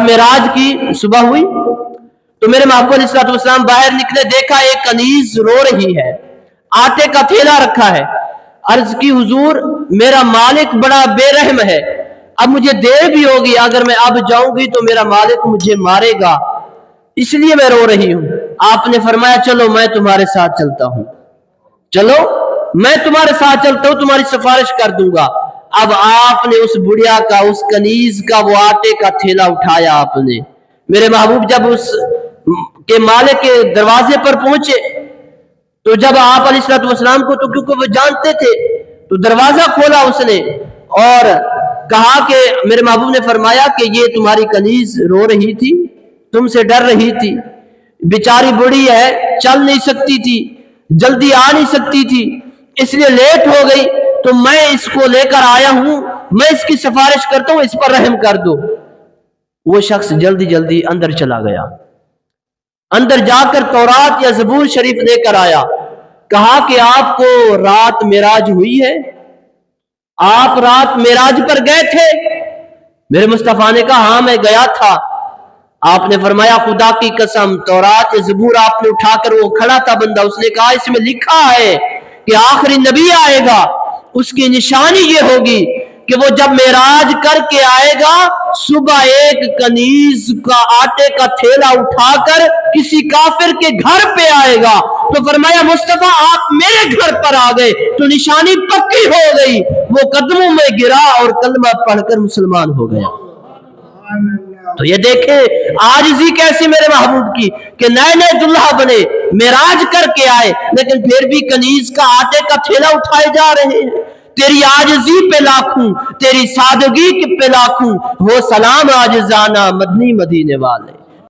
मेराज की सुबह हुई तो मेरे महबूब अलैहिस्सलातु वस्सलाम बाहर निकले, देखा एक कनीज रो रही है, आटे का थैला रखा है। अर्ज की हुजूर मेरा मालिक बड़ा बेरहम है, अब मुझे देर भी होगी, अगर मैं अब जाऊंगी तो मेरा मालिक मुझे मारेगा, इसलिए मैं रो रही हूं। आपने फरमाया चलो मैं तुम्हारे साथ चलता हूं, चलो मैं तुम्हारे साथ चलता हूं, तुम्हारी सिफारिश कर दूंगा। अब आपने उस बुढ़िया का, उस कनीज का वो आटे का थैला उठाया आपने। मेरे महबूब जब उस के मालिक के दरवाजे पर पहुंचे तो जब आप अलैहिस्सलातु वस्सलाम को, तो क्योंकि वो जानते थे, तो दरवाजा खोला उसने और कहा कि मेरे महबूब ने फरमाया कि ये तुम्हारी कनीज रो रही थी, तुमसे डर रही थी, बेचारी बूढ़ी है, चल नहीं सकती थी, जल्दी आ नहीं सकती थी, इसलिए लेट हो गई, तो मैं इसको लेकर आया हूं, मैं इसकी सिफारिश करता हूं, इस पर रहम कर दो। वो शख्स जल्दी जल्दी अंदर चला गया, अंदर जाकर तौरात या ज़बूर शरीफ लेकर आया, कहा कि आपको रात मेराज हुई है, आप रात मेराज पर गए थे? मेरे मुस्तफा ने कहा हाँ मैं गया था। आपने फरमाया खुदा की कसम, तौरात या ज़बूर आपने उठाकर, वो खड़ा था बंदा, उसने कहा इसमें लिखा है कि आखिरी नबी आएगा, उसकी निशानी ये होगी कि वो जब मेराज करके आएगा, सुबह एक कनीज का आटे का थैला उठाकर किसी काफिर के घर पे आएगा। तो फरमाया मुस्तफा आप मेरे घर पर आ गए तो निशानी पक्की हो गई, वो कदमों में गिरा और कलमा पढ़कर मुसलमान हो गया। तो ये देखे आजिज़ी कैसी मेरे महबूब की कि नए नए दुल्हा बने, मेराज करके आए, लेकिन फिर भी कनीज का आटे का थैला उठाए जा रहे हैं। तेरी आजिज़ी पे लाखूं, तेरी सादगी पे लाखूं, हो सलाम आजिज़ाना मदनी मदीने वाले।